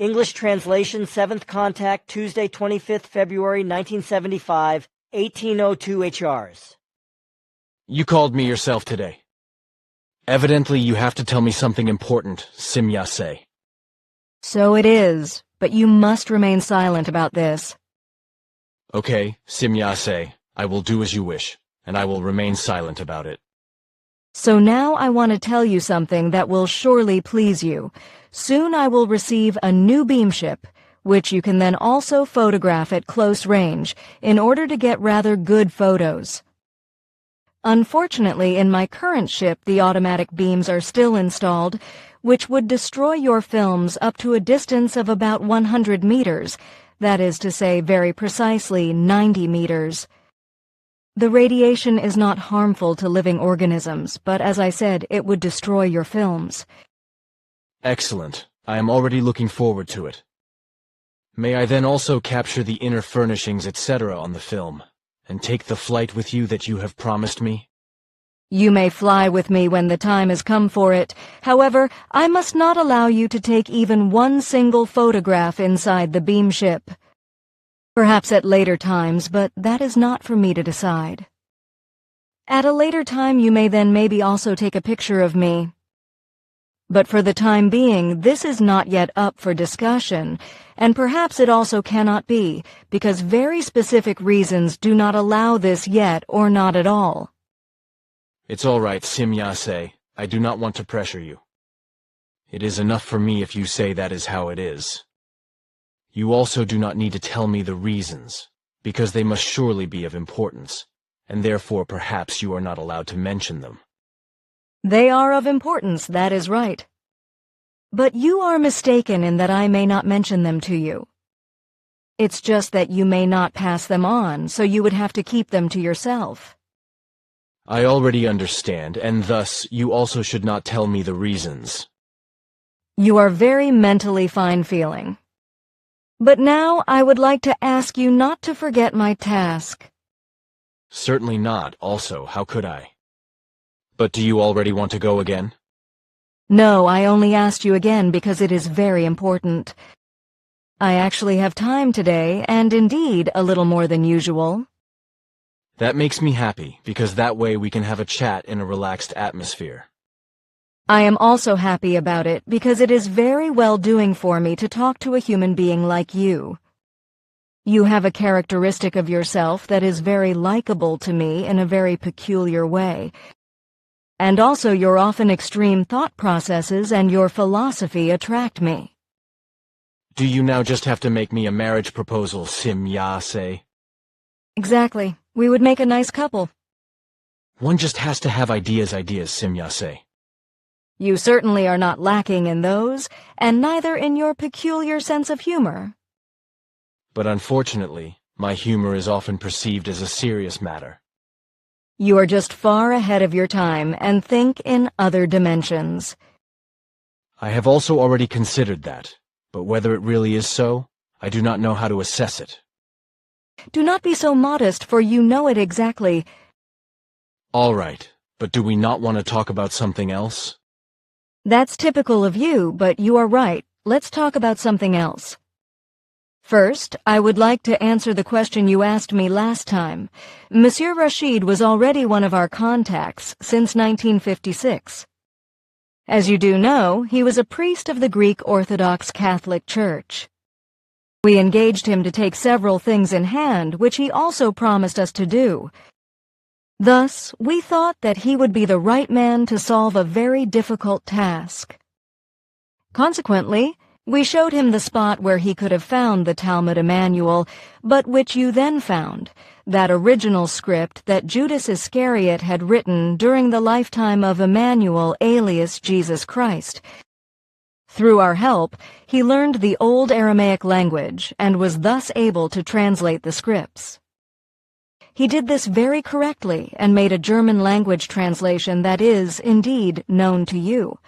English translation, 7th contact, Tuesday, 25th February, 1975, 1802 HRs. You called me yourself today. Evidently, you have to tell me something important, Simyase. So it is, but you must remain silent about this. Okay, Simyase, I will do as you wish, and I will remain silent about it. So now I want to tell you something that will surely please you. Soon I will receive a new beamship, which you can then also photograph at close range in order to get rather good photos. Unfortunately, in my current ship, the automatic beams are still installed, which would destroy your films up to a distance of about 100 meters, that is to say, very precisely 90 meters. The radiation is not harmful to living organisms, but as I said, it would destroy your films. Excellent. I am already looking forward to it. May I then also capture the inner furnishings, etc. on the film, and take the flight with you that you have promised me? You may fly with me when the time has come for it. However, I must not allow you to take even one single photograph inside the beamship. Perhaps at later times, but that is not for me to decide. At a later time, you may then maybe also take a picture of me. But for the time being, this is not yet up for discussion, and perhaps it also cannot be, because very specific reasons do not allow this yet or not at all. It's all right, Simyase. I do not want to pressure you. It is enough for me if you say that is how it is. You also do not need to tell me the reasons, because they must surely be of importance, and therefore perhaps you are not allowed to mention them. They are of importance, that is right. But you are mistaken in that I may not mention them to you. It's just that you may not pass them on, so you would have to keep them to yourself. I already understand, and thus you also should not tell me the reasons. You are very mentally fine-feeling. But now I would like to ask you not to forget my task. Certainly not, also, how could I? But do you already want to go again? No, I only asked you again because it is very important. I actually have time today, and indeed a little more than usual. That makes me happy, because that way we can have a chat in a relaxed atmosphere. I am also happy about it because it is very well doing for me to talk to a human being like you. You have a characteristic of yourself that is very likable to me in a very peculiar way. And also your often extreme thought processes and your philosophy attract me. Do you now just have to make me a marriage proposal, Simyase? Exactly. We would make a nice couple. One just has to have ideas, Simyase. You certainly are not lacking in those, and neither in your peculiar sense of humor. But unfortunately, my humor is often perceived as a serious matter. You are just far ahead of your time and think in other dimensions. I have also already considered that, but whether it really is so, I do not know how to assess it. Do not be so modest, for you know it exactly. All right, but do we not want to talk about something else? That's typical of you, but you are right. Let's talk about something else. First, I would like to answer the question you asked me last time. Monsieur Rashid was already one of our contacts since 1956. As you do know, he was a priest of the Greek Orthodox Catholic Church. We engaged him to take several things in hand, which he also promised us to do. Thus, we thought that he would be the right man to solve a very difficult task. Consequently, we showed him the spot where he could have found the Talmud Emmanuel, but which you then found, that original script that Judas Iscariot had written during the lifetime of Emmanuel alias Jesus Christ. Through our help, he learned the old Aramaic language and was thus able to translate the scripts. He did this very correctly and made a German language translation that is, indeed, known to you.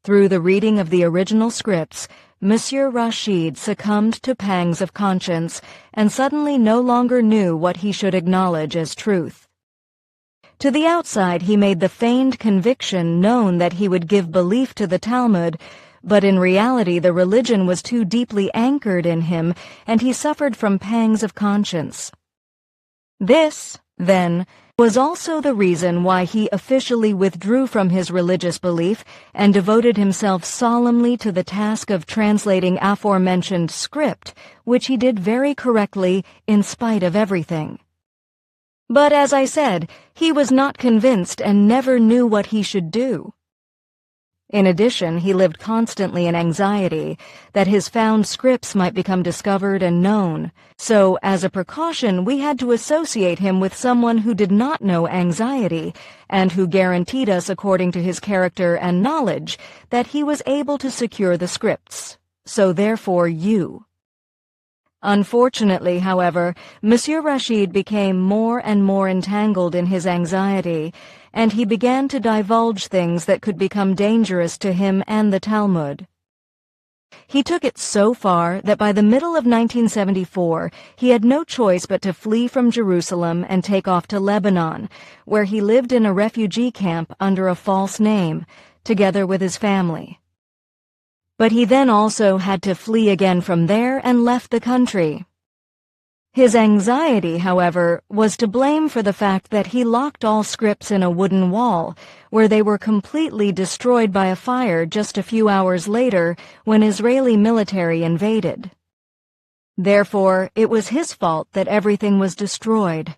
Through the reading of the original scripts, Monsieur Rashid succumbed to pangs of conscience and suddenly no longer knew what he should acknowledge as truth. To the outside he made the feigned conviction known that he would give belief to the Talmud, but in reality the religion was too deeply anchored in him, and he suffered from pangs of conscience. This, then, was also the reason why he officially withdrew from his religious belief and devoted himself solemnly to the task of translating aforementioned script, which he did very correctly in spite of everything. But as I said, he was not convinced and never knew what he should do. In addition, he lived constantly in anxiety that his found scripts might become discovered and known, so as a precaution we had to associate him with someone who did not know anxiety and who guaranteed us, according to his character and knowledge, that he was able to secure the scripts, so therefore you. Unfortunately, however, Monsieur Rashid became more and more entangled in his anxiety, and he began to divulge things that could become dangerous to him and the Talmud. He took it so far that by the middle of 1974, he had no choice but to flee from Jerusalem and take off to Lebanon, where he lived in a refugee camp under a false name, together with his family. But he then also had to flee again from there and left the country. His anxiety, however, was to blame for the fact that he locked all scripts in a wooden wall, where they were completely destroyed by a fire just a few hours later when Israeli military invaded. Therefore, it was his fault that everything was destroyed.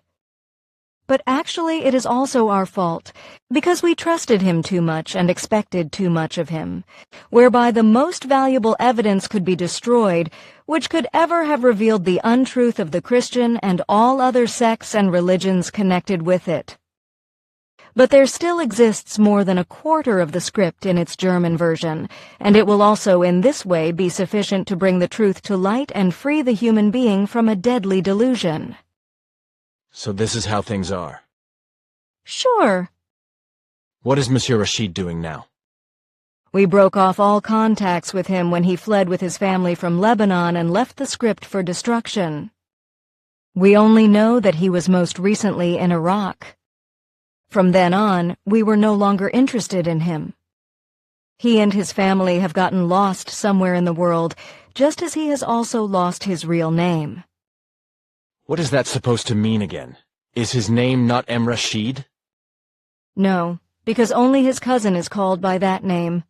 But actually it is also our fault, because we trusted him too much and expected too much of him, whereby the most valuable evidence could be destroyed, which could ever have revealed the untruth of the Christian and all other sects and religions connected with it. But there still exists more than a quarter of the script in its German version, and it will also in this way be sufficient to bring the truth to light and free the human being from a deadly delusion. So this is how things are. Sure. What is Monsieur Rashid doing now? We broke off all contacts with him when he fled with his family from Lebanon and left the script for destruction. We only know that he was most recently in Iraq. From then on, we were no longer interested in him. He and his family have gotten lost somewhere in the world, just as he has also lost his real name. What is that supposed to mean again? Is his name not M. Rashid? No, because only his cousin is called by that name.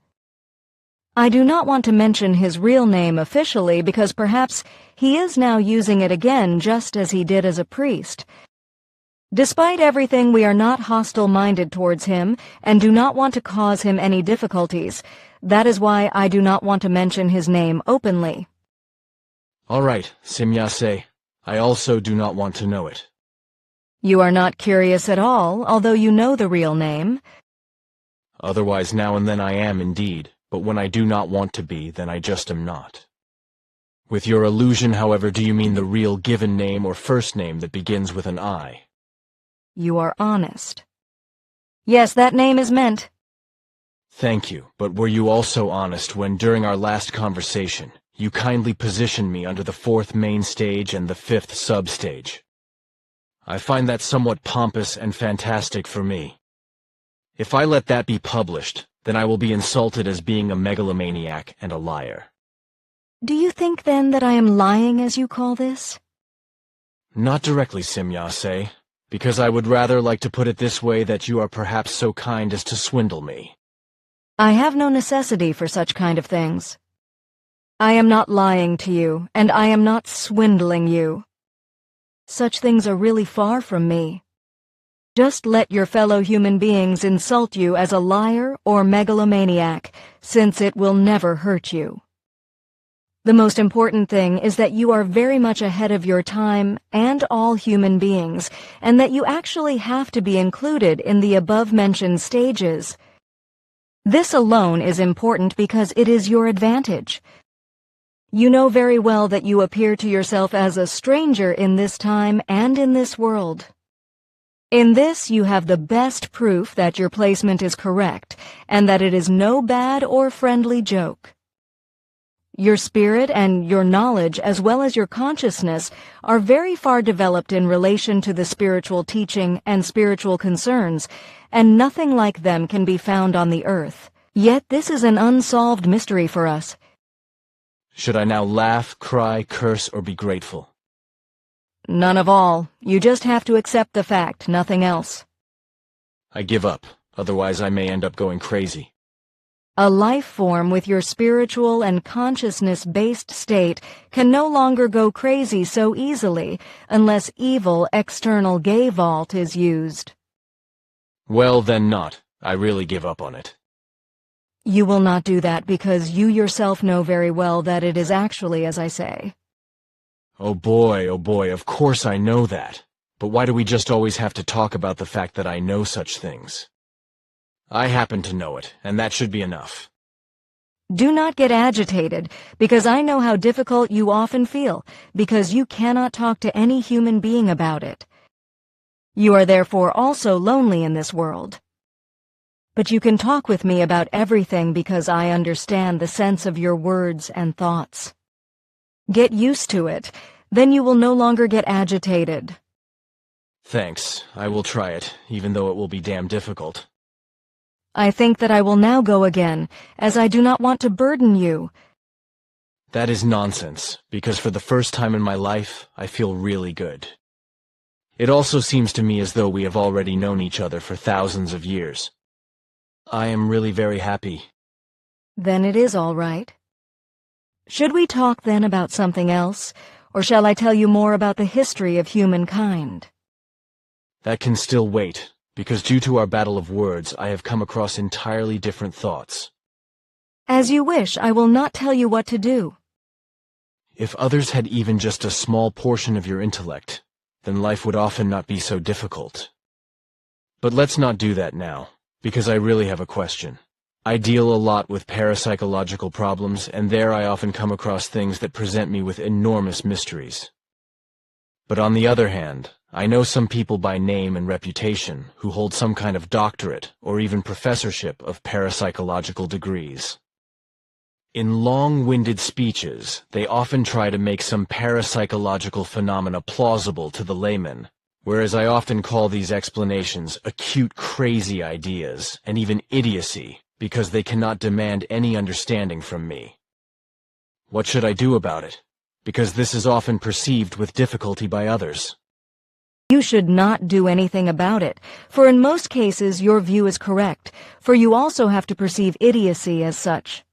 I do not want to mention his real name officially because perhaps he is now using it again just as he did as a priest. Despite everything, we are not hostile-minded towards him and do not want to cause him any difficulties. That is why I do not want to mention his name openly. All right, Simyase. I also do not want to know it. You are not curious at all, although you know the real name. Otherwise, now and then I am indeed, but when I do not want to be, then I just am not. With your allusion, however, do you mean the real given name or first name that begins with an I? You are honest. Yes, that name is meant. Thank you, but were you also honest when, during our last conversation, you kindly positioned me under the 4th main stage and the 5th sub-stage? I find that somewhat pompous and fantastic for me. If I let that be published, then I will be insulted as being a megalomaniac and a liar. Do you think, then, that I am lying, as you call this? Not directly, Simyase, because I would rather like to put it this way that you are perhaps so kind as to swindle me. I have no necessity for such kind of things. I am not lying to you, and I am not swindling you. Such things are really far from me. Just let your fellow human beings insult you as a liar or megalomaniac, since it will never hurt you. The most important thing is that you are very much ahead of your time and all human beings, and that you actually have to be included in the above-mentioned stages. This alone is important because it is your advantage. You know very well that you appear to yourself as a stranger in this time and in this world. In this you have the best proof that your placement is correct, and that it is no bad or friendly joke. Your spirit and your knowledge, as well as your consciousness, are very far developed in relation to the spiritual teaching and spiritual concerns, and nothing like them can be found on the earth. Yet this is an unsolved mystery for us. Should I now laugh, cry, curse, or be grateful? None of all. You just have to accept the fact, nothing else. I give up, otherwise I may end up going crazy. A life form with your spiritual and consciousness-based state can no longer go crazy so easily unless evil external gay vault is used. Well, then not. I really give up on it. You will not do that because you yourself know very well that it is actually as I say. Oh boy, of course I know that. But why do we just always have to talk about the fact that I know such things? I happen to know it, and that should be enough. Do not get agitated, because I know how difficult you often feel, because you cannot talk to any human being about it. You are therefore also lonely in this world. But you can talk with me about everything because I understand the sense of your words and thoughts. Get used to it, then you will no longer get agitated. Thanks, I will try it, even though it will be damn difficult. I think that I will now go again, as I do not want to burden you. That is nonsense, because for the first time in my life, I feel really good. It also seems to me as though we have already known each other for thousands of years. I am really very happy. Then it is all right. Should we talk then about something else, or shall I tell you more about the history of humankind? That can still wait, because due to our battle of words, I have come across entirely different thoughts. As you wish, I will not tell you what to do. If others had even just a small portion of your intellect, then life would often not be so difficult. But let's not do that now, because I really have a question. I deal a lot with parapsychological problems, and there I often come across things that present me with enormous mysteries. But on the other hand, I know some people by name and reputation who hold some kind of doctorate or even professorship of parapsychological degrees. In long-winded speeches, they often try to make some parapsychological phenomena plausible to the layman, whereas I often call these explanations acute crazy ideas and even idiocy because they cannot demand any understanding from me. What should I do about it? Because this is often perceived with difficulty by others. You should not do anything about it, for in most cases your view is correct, for you also have to perceive idiocy as such.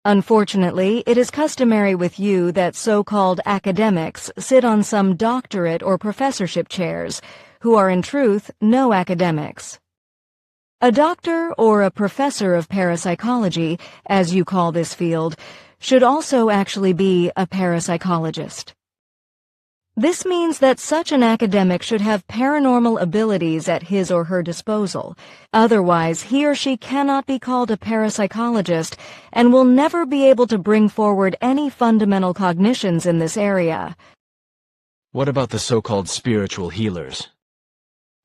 Unfortunately, it is customary with you that so-called academics sit on some doctorate or professorship chairs, who are in truth no academics. A doctor or a professor of parapsychology, as you call this field, should also actually be a parapsychologist. This means that such an academic should have paranormal abilities at his or her disposal. Otherwise, he or she cannot be called a parapsychologist and will never be able to bring forward any fundamental cognitions in this area. What about the so-called spiritual healers?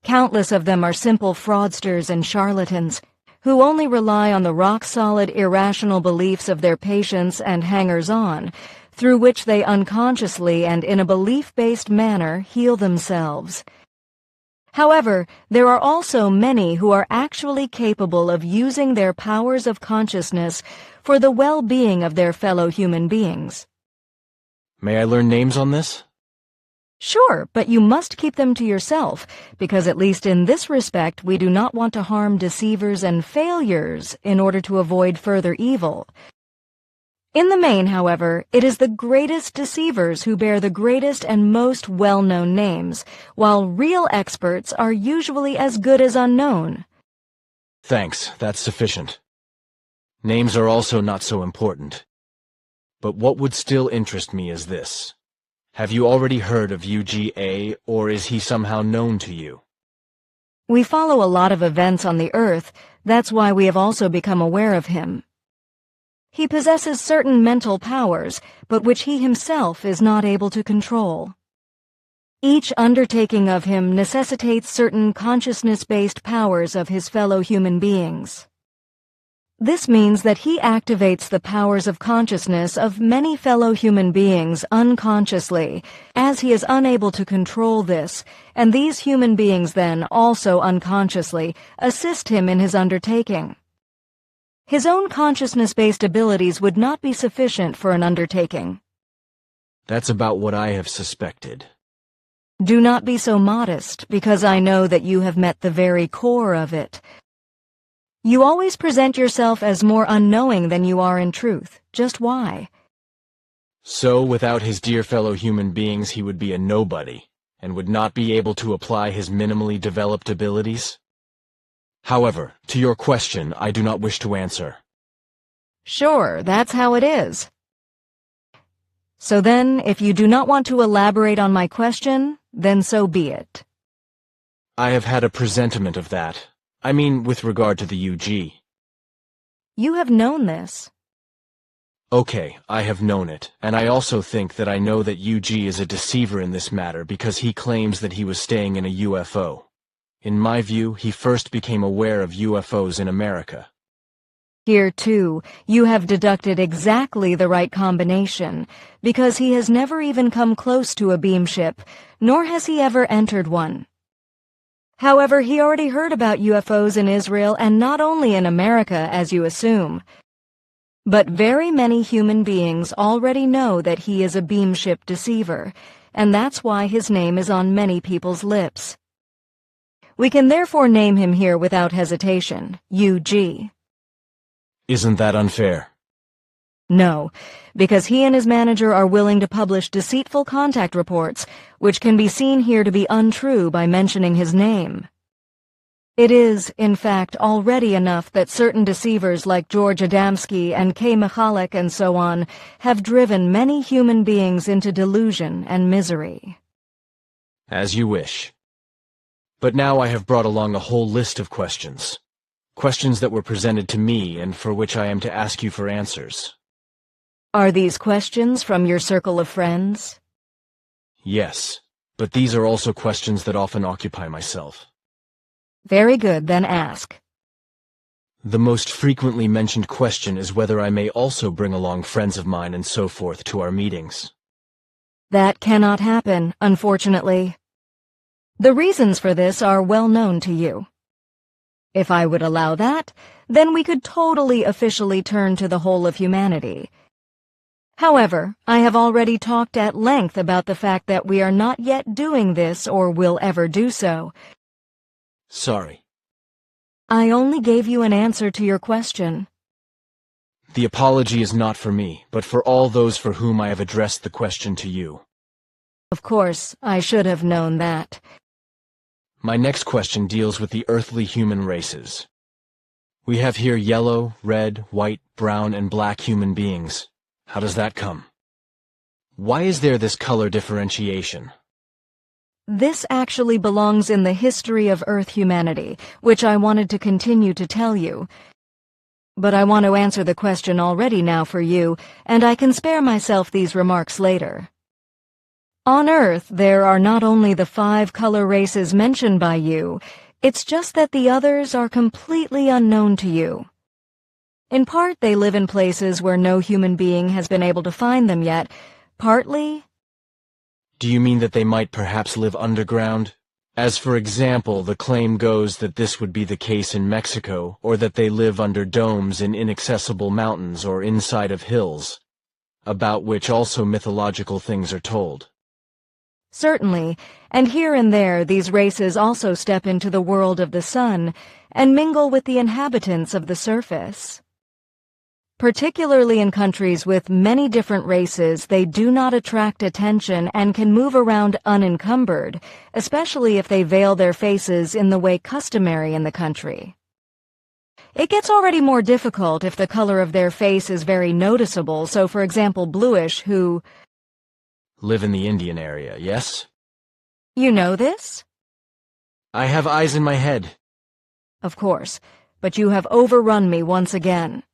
Countless of them are simple fraudsters and charlatans, who only rely on the rock-solid irrational beliefs of their patients and hangers-on, through which they unconsciously and in a belief-based manner heal themselves. However, there are also many who are actually capable of using their powers of consciousness for the well-being of their fellow human beings. May I learn names on this? Sure, but you must keep them to yourself, because at least in this respect we do not want to harm deceivers and failures in order to avoid further evil. In the main, however, it is the greatest deceivers who bear the greatest and most well-known names, while real experts are usually as good as unknown. Thanks, that's sufficient. Names are also not so important. But what would still interest me is this. Have you already heard of UGA, or is he somehow known to you? We follow a lot of events on the Earth, that's why we have also become aware of him. He possesses certain mental powers, but which he himself is not able to control. Each undertaking of him necessitates certain consciousness-based powers of his fellow human beings. This means that he activates the powers of consciousness of many fellow human beings unconsciously, as he is unable to control this, and these human beings then also unconsciously assist him in his undertaking. His own consciousness-based abilities would not be sufficient for an undertaking. That's about what I have suspected. Do not be so modest, because I know that you have met the very core of it. You always present yourself as more unknowing than you are in truth. Just why? So, without his dear fellow human beings, he would be a nobody, and would not be able to apply his minimally developed abilities? However, to your question, I do not wish to answer. Sure, that's how it is. So then, if you do not want to elaborate on my question, then so be it. I have had a presentiment of that. I mean, with regard to the UG. You have known this. Okay, I have known it, and I also think that I know that UG is a deceiver in this matter because he claims that he was staying in a UFO. In my view, he first became aware of UFOs in America. Here, too, you have deducted exactly the right combination, because he has never even come close to a beam ship, nor has he ever entered one. However, he already heard about UFOs in Israel and not only in America, as you assume. But very many human beings already know that he is a beam ship deceiver, and that's why his name is on many people's lips. We can therefore name him here without hesitation, UG. Isn't that unfair? No, because he and his manager are willing to publish deceitful contact reports, which can be seen here to be untrue by mentioning his name. It is, in fact, already enough that certain deceivers like George Adamski and Kay Michalik and so on have driven many human beings into delusion and misery. As you wish. But now I have brought along a whole list of questions. Questions that were presented to me and for which I am to ask you for answers. Are these questions from your circle of friends? Yes, but these are also questions that often occupy myself. Very good, then ask. The most frequently mentioned question is whether I may also bring along friends of mine and so forth to our meetings. That cannot happen, unfortunately. The reasons for this are well known to you. If I would allow that, then we could totally officially turn to the whole of humanity. However, I have already talked at length about the fact that we are not yet doing this or will ever do so. Sorry. I only gave you an answer to your question. The apology is not for me, but for all those for whom I have addressed the question to you. Of course, I should have known that. My next question deals with the earthly human races. We have here yellow, red, white, brown, and black human beings. How does that come? Why is there this color differentiation? This actually belongs in the history of Earth humanity, which I wanted to continue to tell you. But I want to answer the question already now for you, and I can spare myself these remarks later. On Earth, there are not only the 5 color races mentioned by you, it's just that the others are completely unknown to you. In part, they live in places where no human being has been able to find them yet, partly... Do you mean that they might perhaps live underground? As for example, the claim goes that this would be the case in Mexico, or that they live under domes in inaccessible mountains or inside of hills, about which also mythological things are told. Certainly, and here and there these races also step into the world of the sun and mingle with the inhabitants of the surface. Particularly in countries with many different races, they do not attract attention and can move around unencumbered, especially if they veil their faces in the way customary in the country. It gets already more difficult if the color of their face is very noticeable, so for example bluish, who live in the Indian area, yes? You know this? I have eyes in my head. Of course, but you have overrun me once again.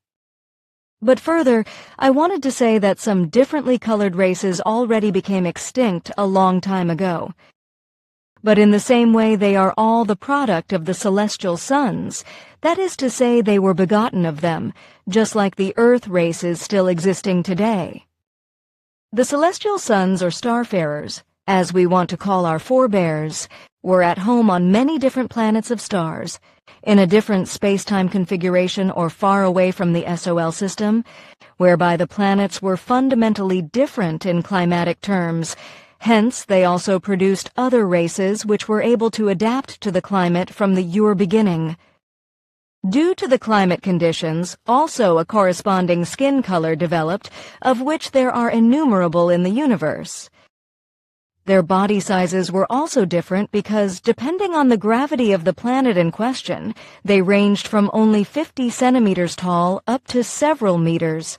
But further, I wanted to say that some differently colored races already became extinct a long time ago. But in the same way they are all the product of the celestial suns, that is to say they were begotten of them, just like the Earth races still existing today. The celestial suns or starfarers, as we want to call our forebears, were at home on many different planets of stars, in a different space-time configuration or far away from the SOL system, whereby the planets were fundamentally different in climatic terms. Hence, they also produced other races which were able to adapt to the climate from the Ur beginning. Due to the climate conditions, also a corresponding skin color developed, of which there are innumerable in the universe. Their body sizes were also different because, depending on the gravity of the planet in question, they ranged from only 50 centimeters tall up to several meters.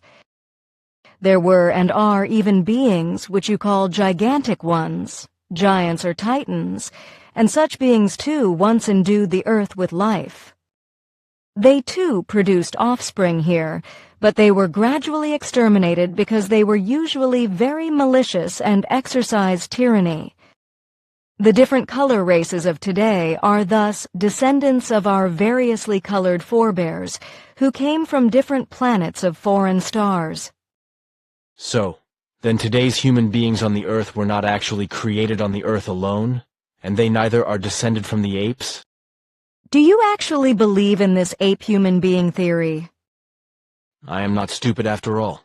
There were and are even beings which you call gigantic ones, giants or titans, and such beings too once endued the earth with life. They too produced offspring here, but they were gradually exterminated because they were usually very malicious and exercised tyranny. The different color races of today are thus descendants of our variously colored forebears, who came from different planets of foreign stars. So, then today's human beings on the Earth were not actually created on the Earth alone, and they neither are descended from the apes? Do you actually believe in this ape-human being theory? I am not stupid after all.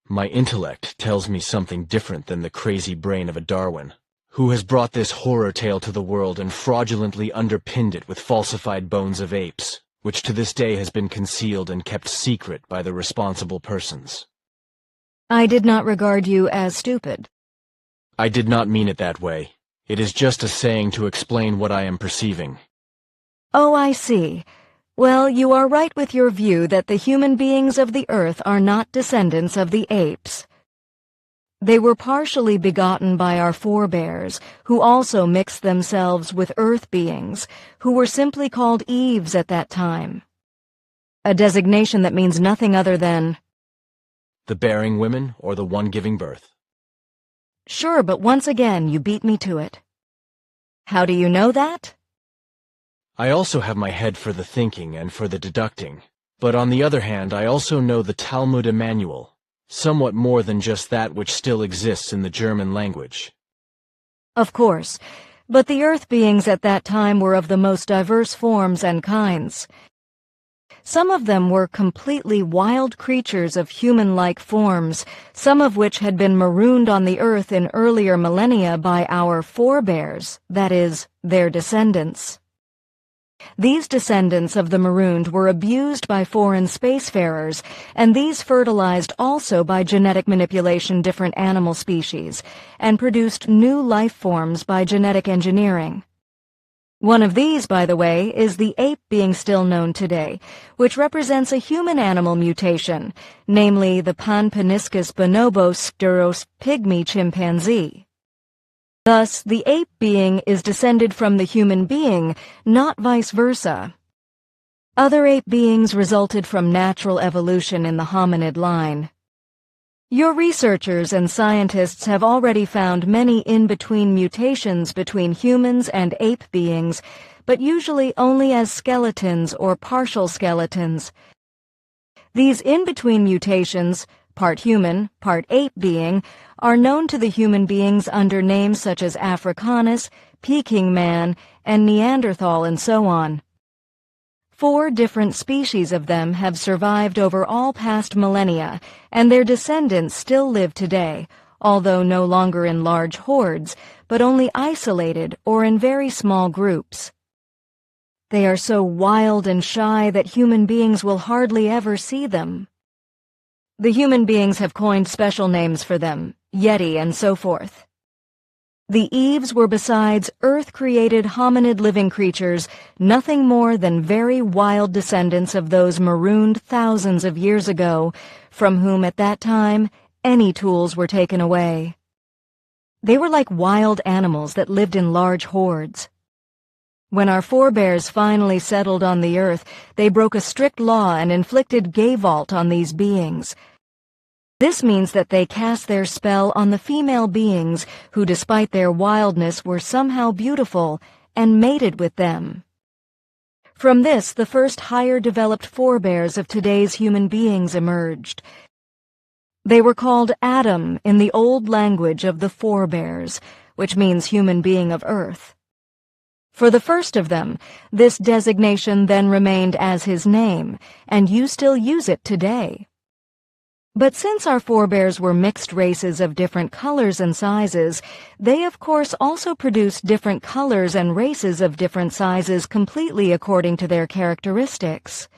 My intellect tells me something different than the crazy brain of a Darwin, who has brought this horror tale to the world and fraudulently underpinned it with falsified bones of apes, which to this day has been concealed and kept secret by the responsible persons. I did not regard you as stupid. I did not mean it that way. It is just a saying to explain what I am perceiving. Oh, I see. Well, you are right with your view that the human beings of the earth are not descendants of the apes. They were partially begotten by our forebears, who also mixed themselves with earth beings, who were simply called Eves at that time. A designation that means nothing other than the bearing women or the one giving birth. Sure, but once again you beat me to it. How do you know that? I also have my head for the thinking and for the deducting, but on the other hand I also know the Talmud Emmanuel, somewhat more than just that which still exists in the German language. Of course, but the earth beings at that time were of the most diverse forms and kinds. Some of them were completely wild creatures of human-like forms, some of which had been marooned on the earth in earlier millennia by our forebears, that is, their descendants. These descendants of the marooned were abused by foreign spacefarers, and these fertilized also by genetic manipulation different animal species, and produced new life forms by genetic engineering. One of these, by the way, is the ape being still known today, which represents a human-animal mutation, namely the Panpaniscus bonobos stauros pygmy chimpanzee. Thus, the ape being is descended from the human being, not vice versa. Other ape beings resulted from natural evolution in the hominid line. Your researchers and scientists have already found many in-between mutations between humans and ape beings, but usually only as skeletons or partial skeletons. These in-between mutations, part human, part ape being, are known to the human beings under names such as Africanus, Peking man, and Neanderthal, and so on. 4 different species of them have survived over all past millennia, and their descendants still live today, although no longer in large hordes, but only isolated or in very small groups. They are so wild and shy that human beings will hardly ever see them. The human beings have coined special names for them, Yeti and so forth. The Eves were, besides earth-created hominid living creatures, nothing more than very wild descendants of those marooned thousands of years ago, from whom at that time any tools were taken away. They were like wild animals that lived in large hordes. When our forebears finally settled on the earth, they broke a strict law and inflicted gayvault on these beings. This means that they cast their spell on the female beings who, despite their wildness, were somehow beautiful, and mated with them. From this, the first higher-developed forebears of today's human beings emerged. They were called Adam in the old language of the forebears, which means human being of earth. For the first of them, this designation then remained as his name, and you still use it today. But since our forebears were mixed races of different colors and sizes, they of course also produced different colors and races of different sizes completely according to their characteristics.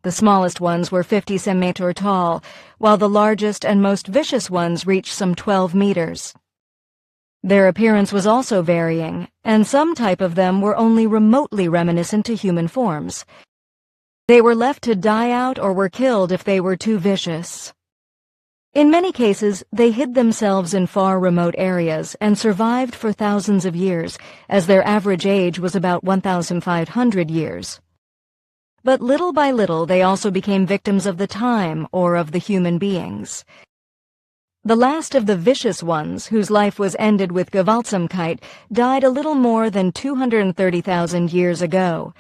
The smallest ones were 50 centimeters tall, while the largest and most vicious ones reached some 12 meters. Their appearance was also varying, and some type of them were only remotely reminiscent to human forms. They were left to die out or were killed if they were too vicious. In many cases, they hid themselves in far remote areas and survived for thousands of years, as their average age was about 1,500 years. But little by little, they also became victims of the time or of the human beings. The last of the vicious ones, whose life was ended with Gewaltsamkeit, died a little more than 230,000 years ago.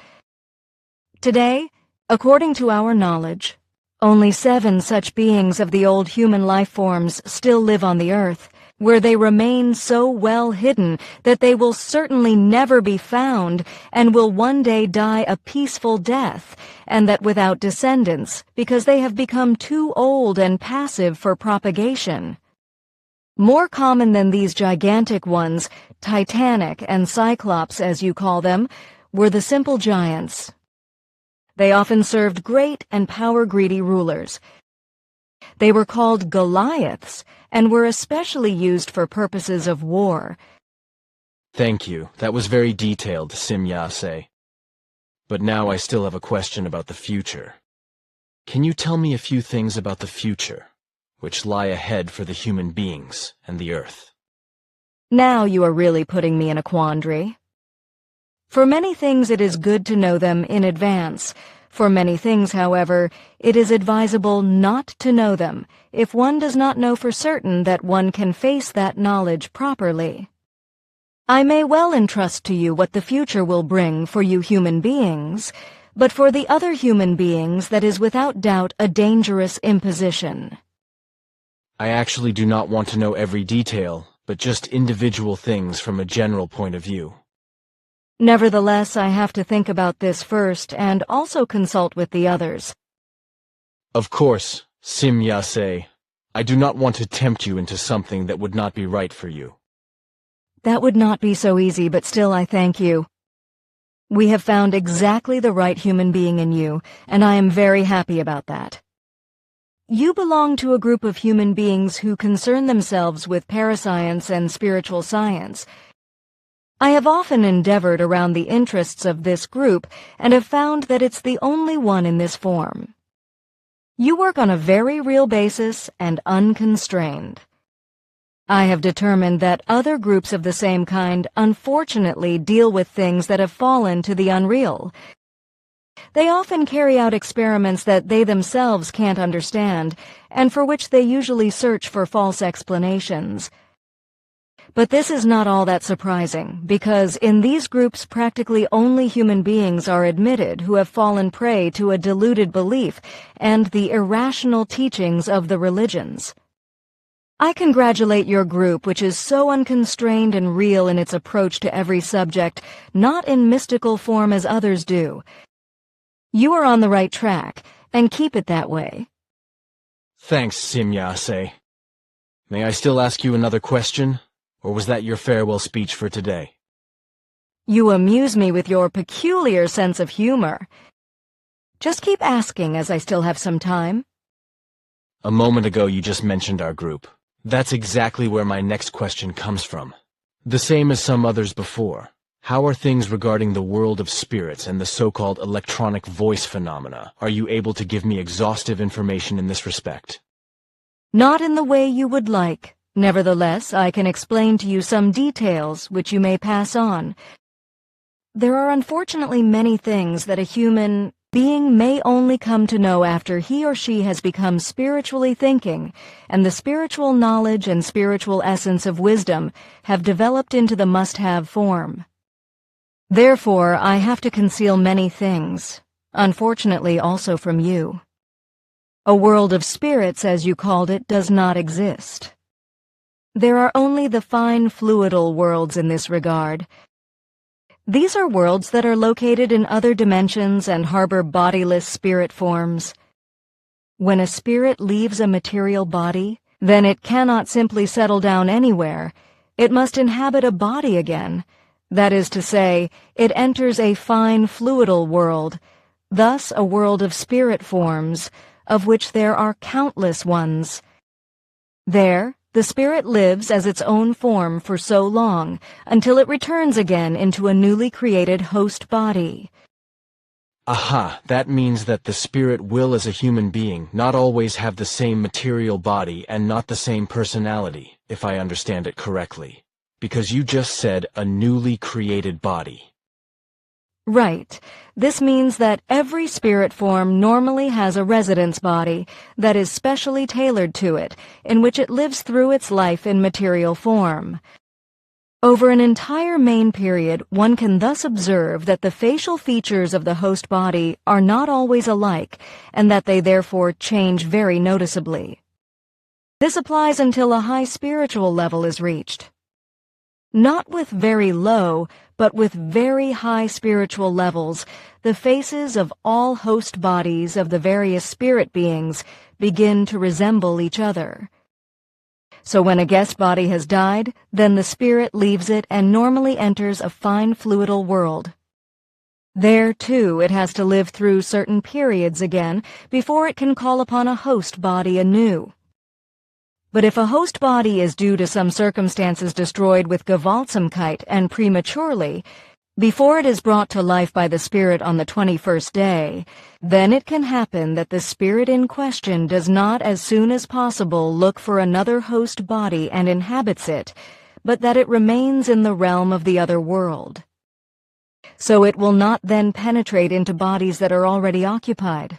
Today, according to our knowledge, only 7 such beings of the old human life forms still live on the earth, where they remain so well hidden that they will certainly never be found and will one day die a peaceful death, and that without descendants, because they have become too old and passive for propagation. More common than these gigantic ones, Titanic and Cyclops as you call them, were the simple giants. They often served great and power-greedy rulers. They were called Goliaths and were especially used for purposes of war. Thank you. That was very detailed, Simyase. But now I still have a question about the future. Can you tell me a few things about the future, which lie ahead for the human beings and the Earth? Now you are really putting me in a quandary. For many things it is good to know them in advance. For many things, however, it is advisable not to know them if one does not know for certain that one can face that knowledge properly. I may well entrust to you what the future will bring for you human beings, but for the other human beings that is without doubt a dangerous imposition. I actually do not want to know every detail, but just individual things from a general point of view. Nevertheless, I have to think about this first and also consult with the others. Of course, Simyase. I do not want to tempt you into something that would not be right for you. That would not be so easy, but still I thank you. We have found exactly the right human being in you, and I am very happy about that. You belong to a group of human beings who concern themselves with parascience and spiritual science. I have often endeavored around the interests of this group and have found that it's the only one in this form. You work on a very real basis and unconstrained. I have determined that other groups of the same kind unfortunately deal with things that have fallen to the unreal. They often carry out experiments that they themselves can't understand, and for which they usually search for false explanations. But this is not all that surprising, because in these groups practically only human beings are admitted who have fallen prey to a deluded belief and the irrational teachings of the religions. I congratulate your group, which is so unconstrained and real in its approach to every subject, not in mystical form as others do. You are on the right track, and keep it that way. Thanks, Simyase. May I still ask you another question? Or was that your farewell speech for today? You amuse me with your peculiar sense of humor. Just keep asking as I still have some time. A moment ago you just mentioned our group. That's exactly where my next question comes from. The same as some others before. How are things regarding the world of spirits and the so-called electronic voice phenomena? Are you able to give me exhaustive information in this respect? Not in the way you would like. Nevertheless, I can explain to you some details which you may pass on. There are unfortunately many things that a human being may only come to know after he or she has become spiritually thinking, and the spiritual knowledge and spiritual essence of wisdom have developed into the must-have form. Therefore, I have to conceal many things, unfortunately also from you. A world of spirits, as you called it, does not exist. There are only the fine fluidal worlds in this regard. These are worlds that are located in other dimensions and harbor bodiless spirit forms. When a spirit leaves a material body, then it cannot simply settle down anywhere. It must inhabit a body again. That is to say, it enters a fine fluidal world, thus a world of spirit forms, of which there are countless ones. There, the spirit lives as its own form for so long, until it returns again into a newly created host body. Aha, that means that the spirit will as a human being not always have the same material body and not the same personality, if I understand it correctly. Because you just said a newly created body. Right. This means that every spirit form normally has a residence body that is specially tailored to it, in which it lives through its life in material form. Over an entire main period, one can thus observe that the facial features of the host body are not always alike, and that they therefore change very noticeably. This applies until a high spiritual level is reached. Not with very low, but with very high spiritual levels, the faces of all host bodies of the various spirit beings begin to resemble each other. So when a guest body has died, then the spirit leaves it and normally enters a fine fluidal world. There, too, it has to live through certain periods again before it can call upon a host body anew. But if a host body is due to some circumstances destroyed with Gewaltsamkeit and prematurely, before it is brought to life by the spirit on the 21st day, then it can happen that the spirit in question does not as soon as possible look for another host body and inhabits it, but that it remains in the realm of the other world. So it will not then penetrate into bodies that are already occupied.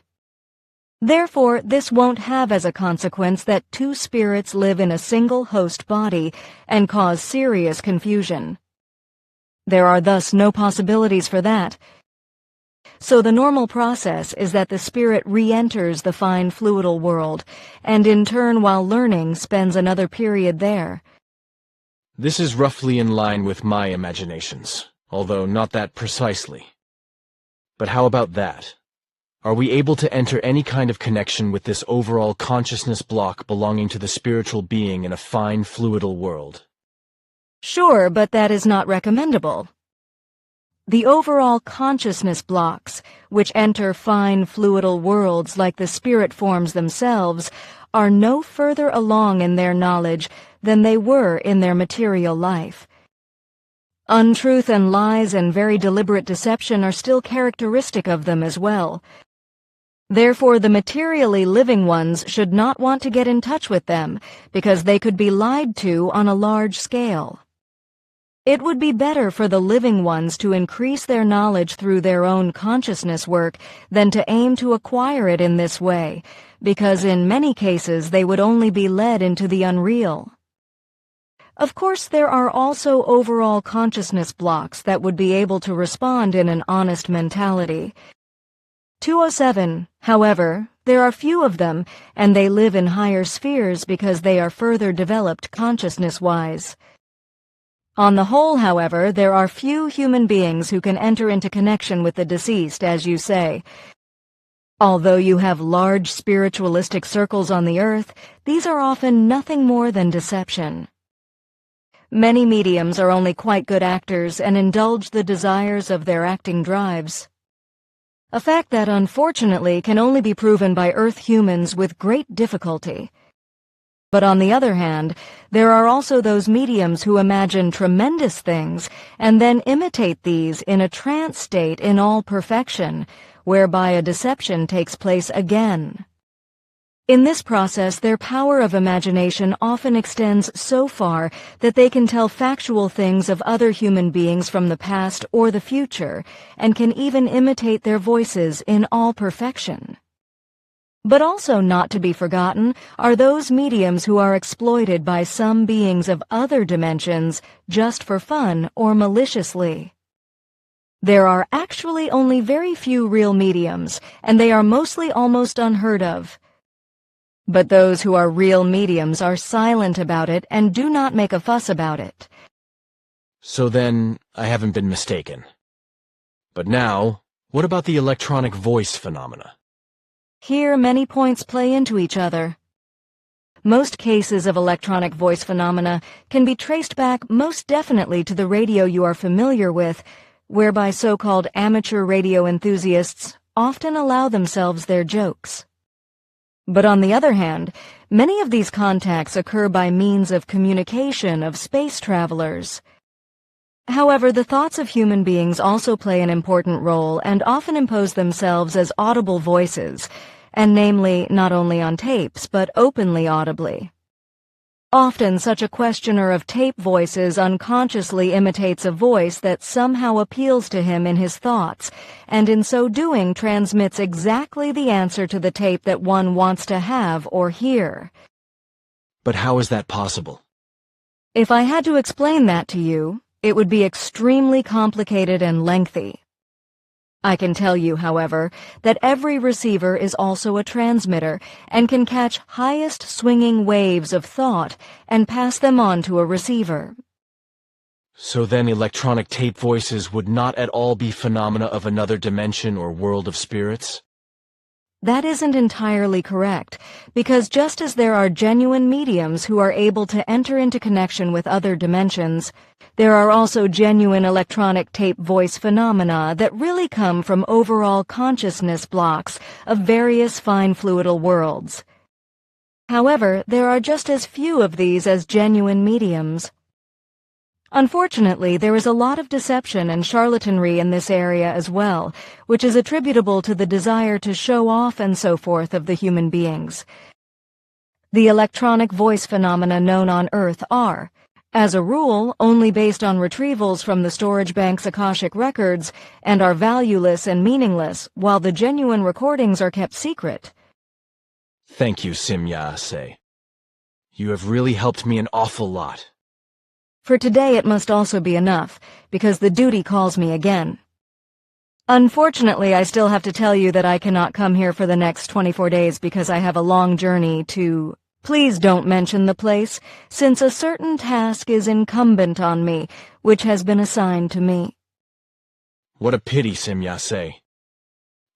Therefore, this won't have as a consequence that two spirits live in a single host body and cause serious confusion. There are thus no possibilities for that. So the normal process is that the spirit re-enters the fine fluidal world, and in turn while learning spends another period there. This is roughly in line with my imaginations, although not that precisely. But how about that? Are we able to enter any kind of connection with this overall consciousness block belonging to the spiritual being in a fine fluidal world? Sure, but that is not recommendable. The overall consciousness blocks, which enter fine fluidal worlds like the spirit forms themselves, are no further along in their knowledge than they were in their material life. Untruth and lies and very deliberate deception are still characteristic of them as well. Therefore, the materially living ones should not want to get in touch with them, because they could be lied to on a large scale. It would be better for the living ones to increase their knowledge through their own consciousness work than to aim to acquire it in this way, because in many cases they would only be led into the unreal. Of course, there are also overall consciousness blocks that would be able to respond in an honest mentality. 207, however, there are few of them, and they live in higher spheres because they are further developed consciousness-wise. On the whole, however, there are few human beings who can enter into connection with the deceased, as you say. Although you have large spiritualistic circles on the earth, these are often nothing more than deception. Many mediums are only quite good actors and indulge the desires of their acting drives. A fact that, unfortunately, can only be proven by Earth humans with great difficulty. But on the other hand, there are also those mediums who imagine tremendous things and then imitate these in a trance state in all perfection, whereby a deception takes place again. In this process, their power of imagination often extends so far that they can tell factual things of other human beings from the past or the future, and can even imitate their voices in all perfection. But also not to be forgotten are those mediums who are exploited by some beings of other dimensions just for fun or maliciously. There are actually only very few real mediums, and they are mostly almost unheard of. But those who are real mediums are silent about it and do not make a fuss about it. So then, I haven't been mistaken. But now, what about the electronic voice phenomena? Here, many points play into each other. Most cases of electronic voice phenomena can be traced back most definitely to the radio you are familiar with, whereby so-called amateur radio enthusiasts often allow themselves their jokes. But on the other hand, many of these contacts occur by means of communication of space travelers. However, the thoughts of human beings also play an important role and often impose themselves as audible voices, and namely, not only on tapes, but openly audibly. Often such a questioner of tape voices unconsciously imitates a voice that somehow appeals to him in his thoughts, and in so doing transmits exactly the answer to the tape that one wants to have or hear. But how is that possible? If I had to explain that to you, it would be extremely complicated and lengthy. I can tell you, however, that every receiver is also a transmitter and can catch highest swinging waves of thought and pass them on to a receiver. So then electronic tape voices would not at all be phenomena of another dimension or world of spirits? That isn't entirely correct, because just as there are genuine mediums who are able to enter into connection with other dimensions, there are also genuine electronic tape voice phenomena that really come from overall consciousness blocks of various fine fluidal worlds. However, there are just as few of these as genuine mediums. Unfortunately, there is a lot of deception and charlatanry in this area as well, which is attributable to the desire to show off and so forth of the human beings. The electronic voice phenomena known on Earth are, as a rule, only based on retrievals from the storage bank's Akashic records and are valueless and meaningless, while the genuine recordings are kept secret. Thank you, Simya-se. You have really helped me an awful lot. For today it must also be enough, because the duty calls me again. Unfortunately, I still have to tell you that I cannot come here for the next 24 days because I have a long journey to... Please don't mention the place, since a certain task is incumbent on me, which has been assigned to me. What a pity, Simya-se.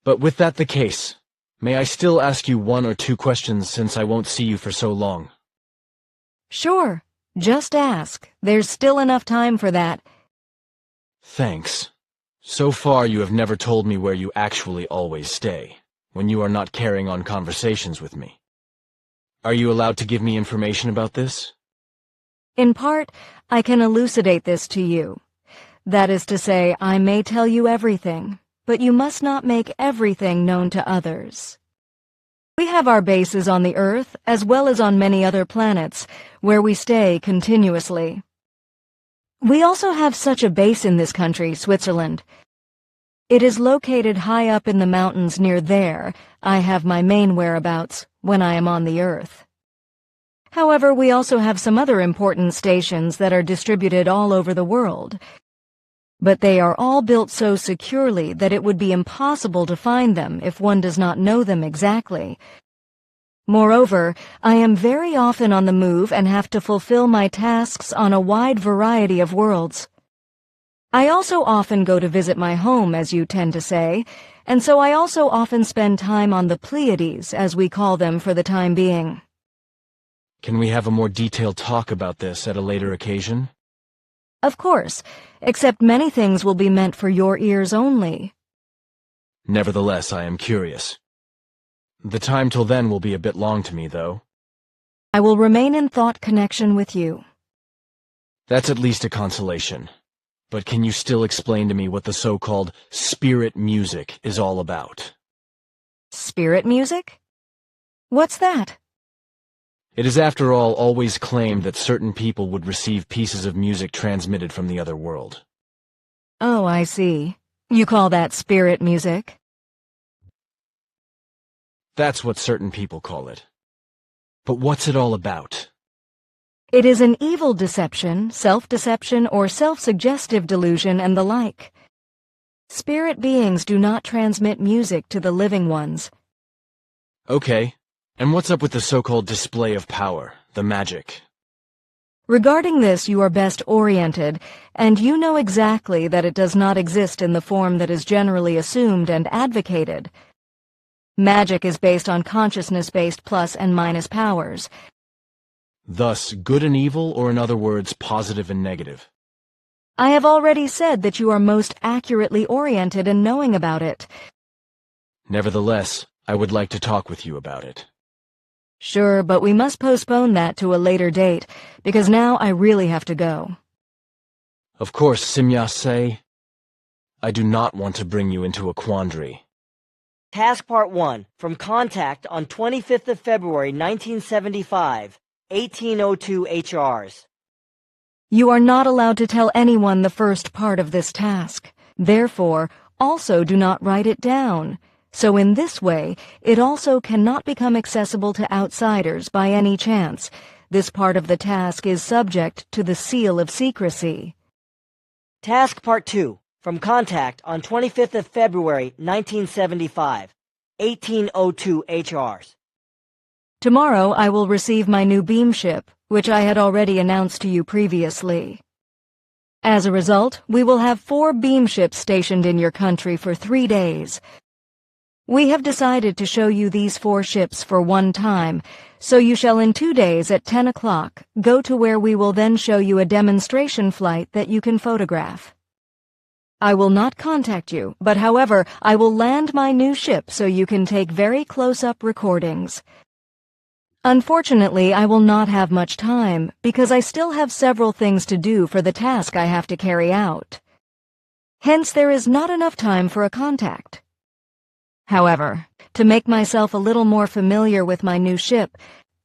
But with that the case, may I still ask you one or two questions since I won't see you for so long? Sure. Just ask. There's still enough time for that. Thanks. So far you have never told me where you actually always stay, when you are not carrying on conversations with me. Are you allowed to give me information about this? In part, I can elucidate this to you. That is to say, I may tell you everything, but you must not make everything known to others. We have our bases on the Earth, as well as on many other planets, where we stay continuously. We also have such a base in this country, Switzerland. It is located high up in the mountains near there. I have my main whereabouts when I am on the Earth. However, we also have some other important stations that are distributed all over the world. But they are all built so securely that it would be impossible to find them if one does not know them exactly. Moreover, I am very often on the move and have to fulfill my tasks on a wide variety of worlds. I also often go to visit my home, as you tend to say, and so I also often spend time on the Plejades, as we call them for the time being. Can we have a more detailed talk about this at a later occasion? Of course, except many things will be meant for your ears only. Nevertheless, I am curious. The time till then will be a bit long to me, though. I will remain in thought connection with you. That's at least a consolation. But can you still explain to me what the so-called spirit music is all about? Spirit music? What's that? It is, after all, always claimed that certain people would receive pieces of music transmitted from the other world. Oh, I see. You call that spirit music? That's what certain people call it. But what's it all about? It is an evil deception, self-deception, or self-suggestive delusion and the like. Spirit beings do not transmit music to the living ones. Okay. And what's up with the so-called display of power, the magic? Regarding this, you are best oriented, and you know exactly that it does not exist in the form that is generally assumed and advocated. Magic is based on consciousness-based plus and minus powers. Thus, good and evil, or in other words, positive and negative. I have already said that you are most accurately oriented in knowing about it. Nevertheless, I would like to talk with you about it. Sure, but we must postpone that to a later date, because now I really have to go. Of course, Simya-se, I do not want to bring you into a quandary. Task Part 1, from Contact on 25th of February 1975, 1802 HRs. You are not allowed to tell anyone the first part of this task. Therefore, also do not write it down. So in this way, it also cannot become accessible to outsiders by any chance. This part of the task is subject to the seal of secrecy. Task Part 2, from Contact on 25th of February 1975, 1802 HRs. Tomorrow I will receive my new beam ship, which I had already announced to you previously. As a result, we will have 4 beam ships stationed in your country for 3 days. We have decided to show you these 4 ships for one time, so you shall in 2 days at 10 o'clock go to where we will then show you a demonstration flight that you can photograph. I will not contact you, but however, I will land my new ship so you can take very close-up recordings. Unfortunately, I will not have much time, because I still have several things to do for the task I have to carry out. Hence, there is not enough time for a contact. However, to make myself a little more familiar with my new ship,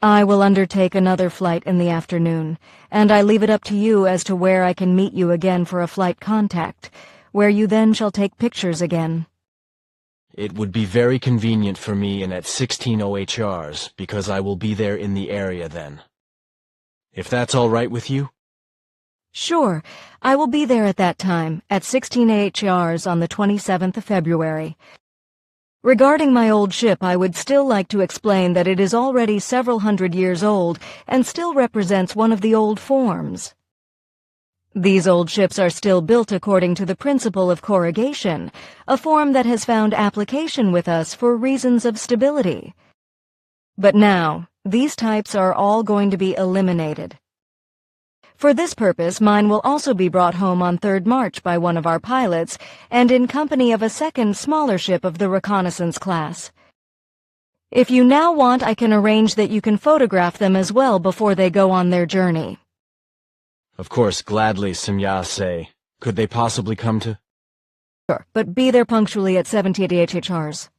I will undertake another flight in the afternoon, and I leave it up to you as to where I can meet you again for a flight contact, where you then shall take pictures again. It would be very convenient for me and at 16 OHRs, because I will be there in the area then. If that's all right with you? Sure, I will be there at that time, at 16 AHRs on the 27th of February. Regarding my old ship, I would still like to explain that it is already several hundred years old and still represents one of the old forms. These old ships are still built according to the principle of corrugation, a form that has found application with us for reasons of stability. But now, these types are all going to be eliminated. For this purpose, mine will also be brought home on 3rd March by one of our pilots, and in company of a second smaller ship of the reconnaissance class. If you now want, I can arrange that you can photograph them as well before they go on their journey. Of course, gladly, Simya-se. Could they possibly come to? Sure, but be there punctually at 70 AHRs.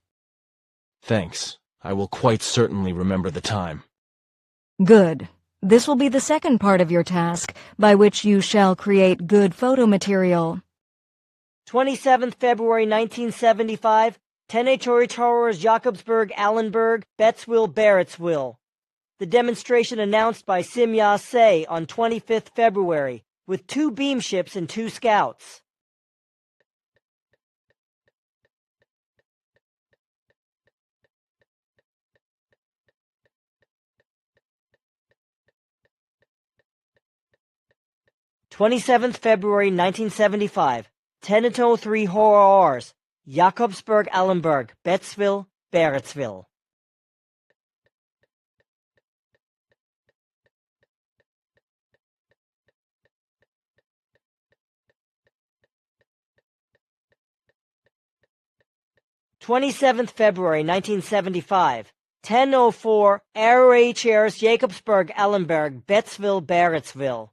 Thanks. I will quite certainly remember the time. Good. This will be the second part of your task, by which you shall create good photo material. 27th February 1975, 10 HRHRs Jakobsberg, Allenberg, Bettsville, Barrettsville. The demonstration announced by Simya-se on 25th February, with 2 beam ships and 2 scouts. February 1975, 10:03 HRRs, Jakobsberg, Allenberg, Bettsville, Barrettsville. February 1975, 10:04 RHRs Jakobsberg, Allenberg, Bettsville, Barrettsville.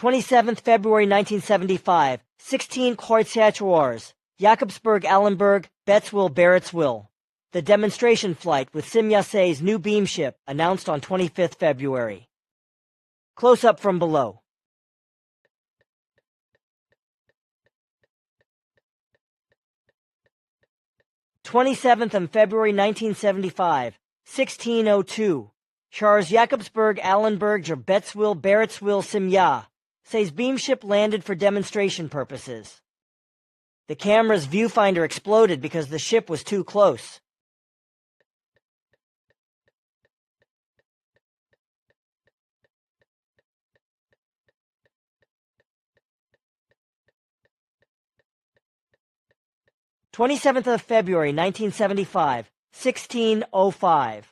February 1975, 16 Kreuzheitsrohrs, Jakobsberg, Allenberg, Bettsville, Barrettsville. The demonstration flight with Simya-se's new beam ship announced on 25th February. Close up from below. February 1975, 16:02. Charles Jakobsberg, Allenberg, Bettsville, Barrettsville, Simya. Says beam ship landed for demonstration purposes. The camera's viewfinder exploded because the ship was too close. 27th of February, 1975, 16:05.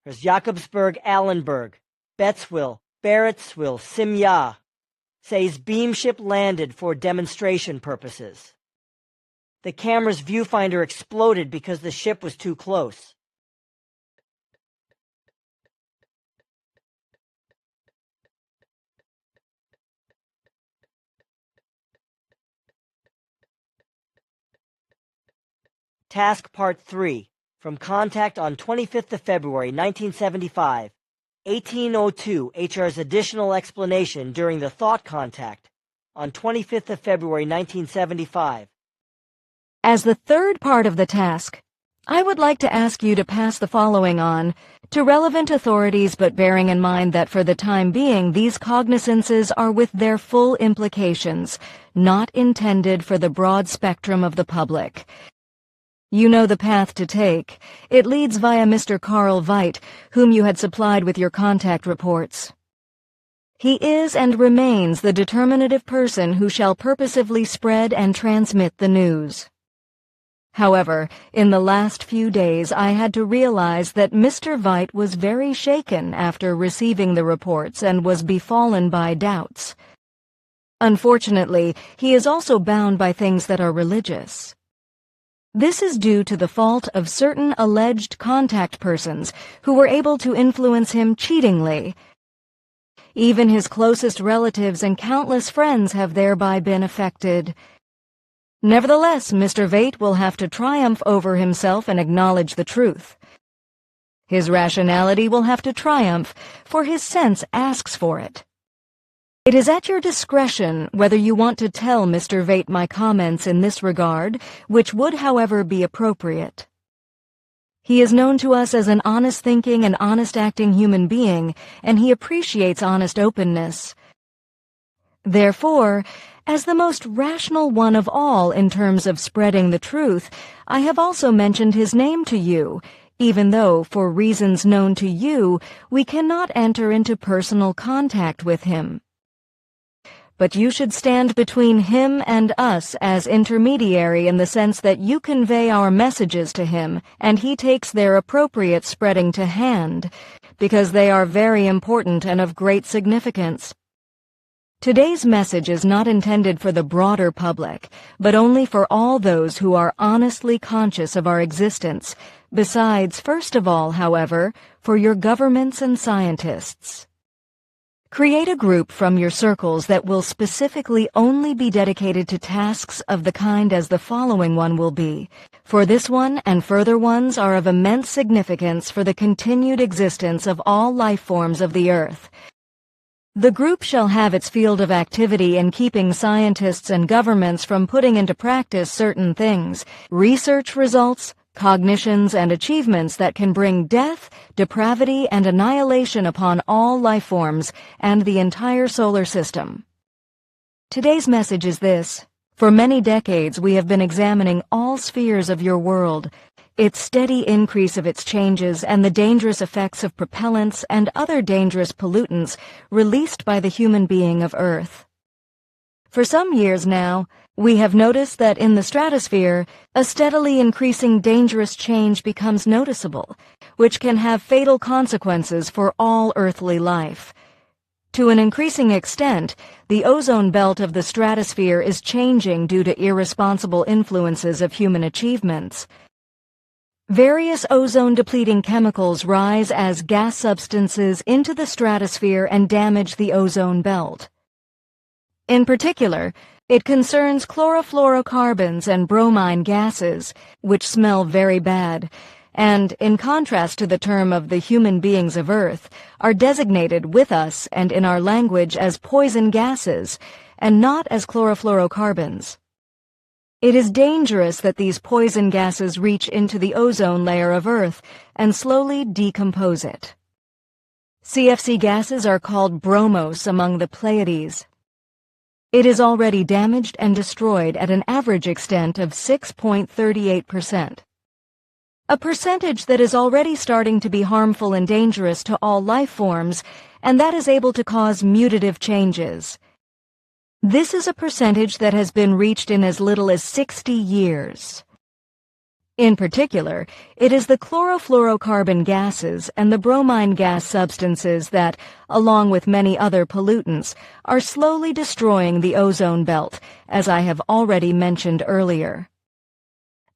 There's Jakobsberg, Allenberg, Bettsville, Barrettsville, Simya. Says beam ship landed for demonstration purposes. The camera's viewfinder exploded because the ship was too close. Task Part 3, from contact on 25th of February, 1975, 18:02, HR's additional explanation during the thought contact on 25th of February, 1975. As the third part of the task, I would like to ask you to pass the following on to relevant authorities, but bearing in mind that for the time being these cognizances are with their full implications, not intended for the broad spectrum of the public. You know the path to take. It leads via Mr. Karl Veit, whom you had supplied with your contact reports. He is and remains the determinative person who shall purposively spread and transmit the news. However, in the last few days I had to realize that Mr. Veit was very shaken after receiving the reports and was befallen by doubts. Unfortunately, he is also bound by things that are religious. This is due to the fault of certain alleged contact persons who were able to influence him cheatingly. Even his closest relatives and countless friends have thereby been affected. Nevertheless, Mr. Veit will have to triumph over himself and acknowledge the truth. His rationality will have to triumph, for his sense asks for it. It is at your discretion whether you want to tell Mr. Veit my comments in this regard, which would, however, be appropriate. He is known to us as an honest-thinking and honest-acting human being, and he appreciates honest openness. Therefore, as the most rational one of all in terms of spreading the truth, I have also mentioned his name to you, even though, for reasons known to you, we cannot enter into personal contact with him. But you should stand between him and us as intermediary in the sense that you convey our messages to him and he takes their appropriate spreading to hand, because they are very important and of great significance. Today's message is not intended for the broader public, but only for all those who are honestly conscious of our existence, besides, first of all, however, for your governments and scientists. Create a group from your circles that will specifically only be dedicated to tasks of the kind as the following one will be, for this one and further ones are of immense significance for the continued existence of all life forms of the Earth. The group shall have its field of activity in keeping scientists and governments from putting into practice certain things, research results, cognitions and achievements that can bring death, depravity, and annihilation upon all life forms and the entire solar system. Today's message is this. For many decades we have been examining all spheres of your world, its steady increase of its changes and the dangerous effects of propellants and other dangerous pollutants released by the human being of Earth. For some years now, we have noticed that in the stratosphere, a steadily increasing dangerous change becomes noticeable, which can have fatal consequences for all earthly life. To an increasing extent, the ozone belt of the stratosphere is changing due to irresponsible influences of human achievements. Various ozone-depleting chemicals rise as gas substances into the stratosphere and damage the ozone belt. In particular, it concerns chlorofluorocarbons and bromine gases, which smell very bad, and, in contrast to the term of the human beings of Earth, are designated with us and in our language as poison gases, and not as chlorofluorocarbons. It is dangerous that these poison gases reach into the ozone layer of Earth and slowly decompose it. CFC gases are called bromos among the Pleiades. It is already damaged and destroyed at an average extent of 6.38%. A percentage that is already starting to be harmful and dangerous to all life forms, and that is able to cause mutative changes. This is a percentage that has been reached in as little as 60 years. In particular, it is the chlorofluorocarbon gases and the bromine gas substances that, along with many other pollutants, are slowly destroying the ozone belt, as I have already mentioned earlier.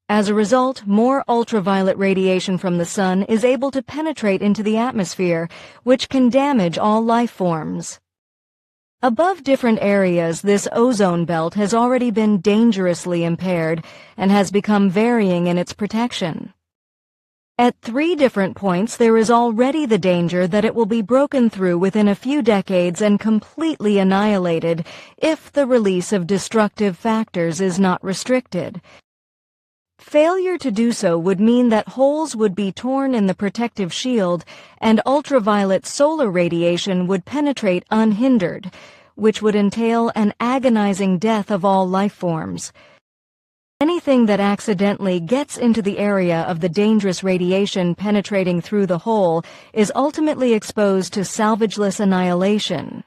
As a result, more ultraviolet radiation from the sun is able to penetrate into the atmosphere, which can damage all life forms. Above different areas, this ozone belt has already been dangerously impaired and has become varying in its protection. At 3 different points, there is already the danger that it will be broken through within a few decades and completely annihilated if the release of destructive factors is not restricted. Failure to do so would mean that holes would be torn in the protective shield and ultraviolet solar radiation would penetrate unhindered, which would entail an agonizing death of all life forms. Anything that accidentally gets into the area of the dangerous radiation penetrating through the hole is ultimately exposed to salvageless annihilation.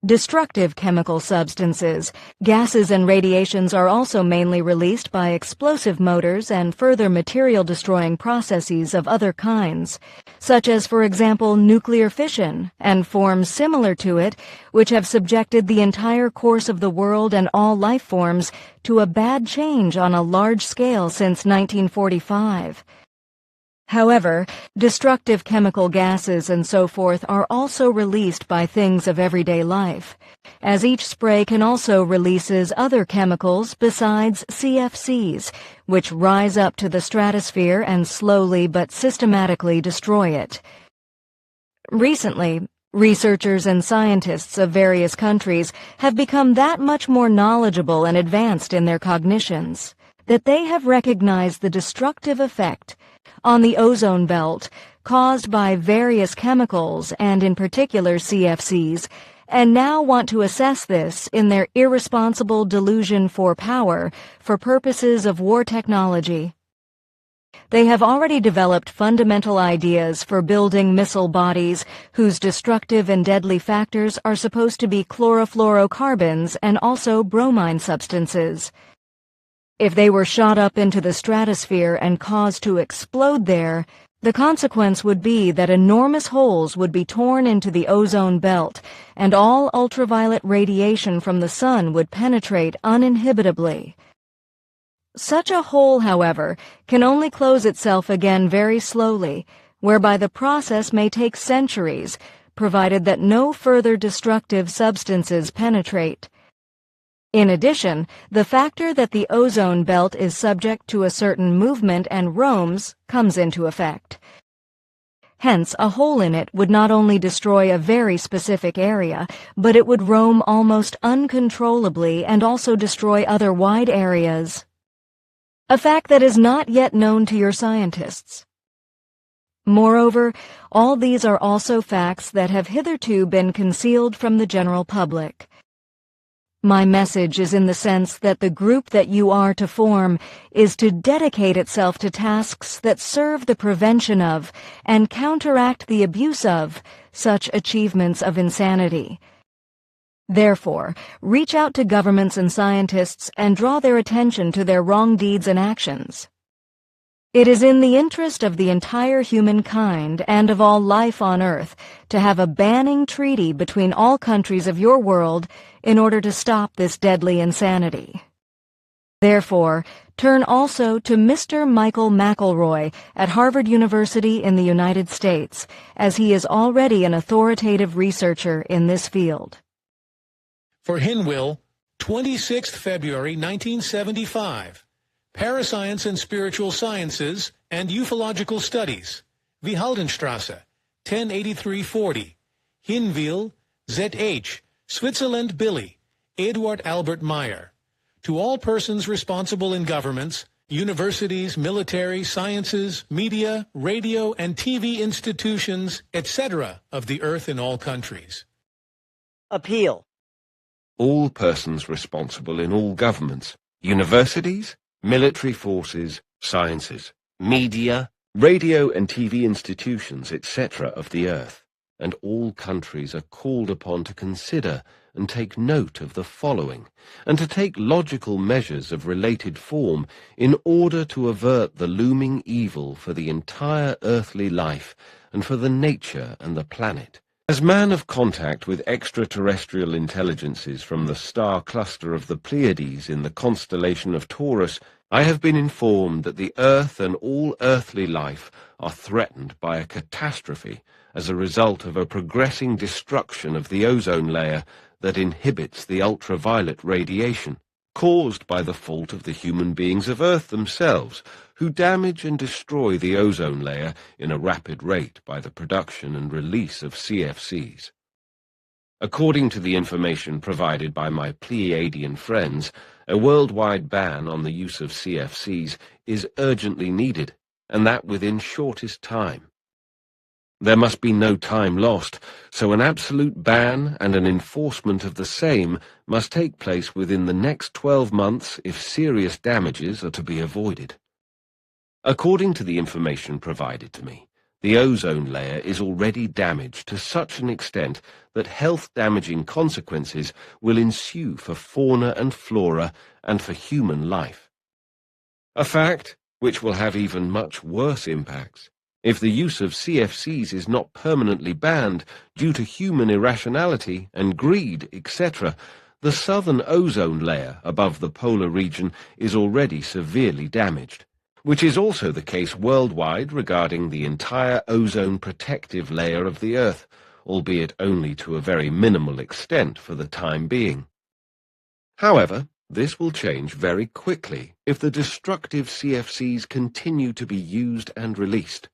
Destructive chemical substances, gases and radiations are also mainly released by explosive motors and further material-destroying processes of other kinds, such as, for example, nuclear fission, and forms similar to it, which have subjected the entire course of the world and all life forms to a bad change on a large scale since 1945. However, destructive chemical gases and so forth are also released by things of everyday life, as each spray can also releases other chemicals besides CFCs, which rise up to the stratosphere and slowly but systematically destroy it. Recently, researchers and scientists of various countries have become that much more knowledgeable and advanced in their cognitions that they have recognized the destructive effect on the ozone belt caused by various chemicals and in particular CFCs, and now want to assess this in their irresponsible delusion for power for purposes of war technology. They have already developed fundamental ideas for building missile bodies whose destructive and deadly factors are supposed to be chlorofluorocarbons and also bromine substances. If they were shot up into the stratosphere and caused to explode there, the consequence would be that enormous holes would be torn into the ozone belt, and all ultraviolet radiation from the sun would penetrate uninhibitably. Such a hole, however, can only close itself again very slowly, whereby the process may take centuries, provided that no further destructive substances penetrate. In addition, the factor that the ozone belt is subject to a certain movement and roams comes into effect. Hence, a hole in it would not only destroy a very specific area, but it would roam almost uncontrollably and also destroy other wide areas. A fact that is not yet known to your scientists. Moreover, all these are also facts that have hitherto been concealed from the general public. My message is in the sense that the group that you are to form is to dedicate itself to tasks that serve the prevention of and counteract the abuse of such achievements of insanity. Therefore, reach out to governments and scientists and draw their attention to their wrong deeds and actions. It is in the interest of the entire humankind and of all life on Earth to have a banning treaty between all countries of your world in order to stop this deadly insanity. Therefore, turn also to Mr. Michael McElroy at Harvard University in the United States, as he is already an authoritative researcher in this field. For Hinwil, 26th February 1975. Parascience and Spiritual Sciences and Ufological Studies, Wiehaldenstrasse, 108340, Hinwil, ZH, Switzerland Billy, Eduard Albert Meier. To all persons responsible in governments, universities, military, sciences, media, radio, and TV institutions, etc. of the earth in all countries. Appeal. All persons responsible in all governments, universities, military forces, sciences, media, radio and TV institutions, etc. of the earth. and all countries are called upon to consider and take note of the following, and to take logical measures of related form in order to avert the looming evil for the entire earthly life and for the nature and the planet. As man of contact with extraterrestrial intelligences from the star cluster of the Pleiades in the constellation of Taurus, I have been informed that the Earth and all earthly life are threatened by a catastrophe as a result of a progressing destruction of the ozone layer that inhibits the ultraviolet radiation, caused by the fault of the human beings of Earth themselves, who damage and destroy the ozone layer in a rapid rate by the production and release of CFCs. According to the information provided by my Pleiadian friends, a worldwide ban on the use of CFCs is urgently needed, and that within shortest time. There must be no time lost, so an absolute ban and an enforcement of the same must take place within the next 12 months if serious damages are to be avoided. According to the information provided to me, the ozone layer is already damaged to such an extent that health-damaging consequences will ensue for fauna and flora and for human life. A fact which will have even much worse impacts. If the use of CFCs is not permanently banned due to human irrationality and greed, etc., the southern ozone layer above the polar region is already severely damaged, which is also the case worldwide regarding the entire ozone protective layer of the Earth, albeit only to a very minimal extent for the time being. However, this will change very quickly if the destructive CFCs continue to be used and released.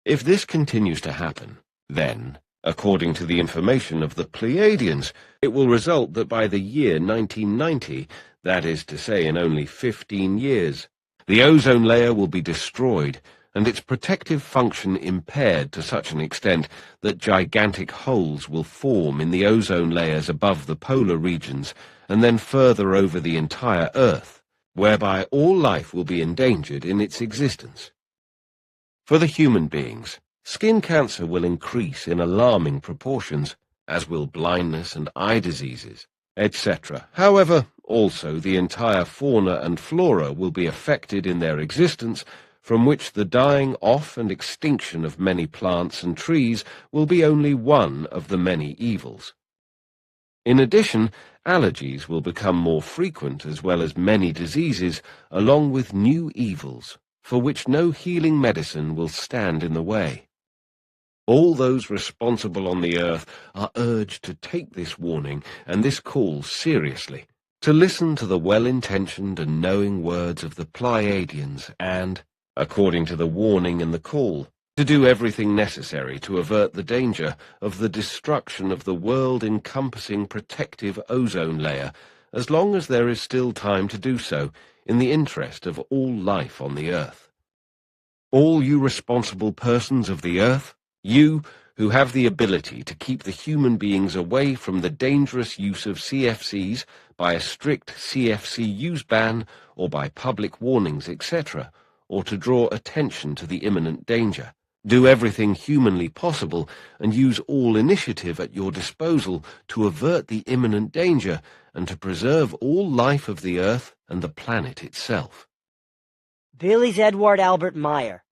If this continues to happen, then, according to the information of the Pleiadians, it will result that by the year 1990, that is to say in only 15 years, the ozone layer will be destroyed and its protective function impaired to such an extent that gigantic holes will form in the ozone layers above the polar regions and then further over the entire Earth, whereby all life will be endangered in its existence. For the human beings, skin cancer will increase in alarming proportions, as will blindness and eye diseases, etc. However, also the entire fauna and flora will be affected in their existence, from which the dying off and extinction of many plants and trees will be only one of the many evils. In addition, allergies will become more frequent as well as many diseases, along with new evils, for which no healing medicine will stand in the way. All those responsible on the Earth are urged to take this warning and this call seriously, to listen to the well-intentioned and knowing words of the Pleiadians and, according to the warning and the call, to do everything necessary to avert the danger of the destruction of the world-encompassing protective ozone layer, as long as there is still time to do so, in the interest of all life on the Earth. All you responsible persons of the Earth, you who have the ability to keep the human beings away from the dangerous use of CFCs by a strict CFC use ban or by public warnings, etc., or to draw attention to the imminent danger, do everything humanly possible and use all initiative at your disposal to avert the imminent danger and to preserve all life of the Earth and the planet itself. Bailey's Edward Albert Meier.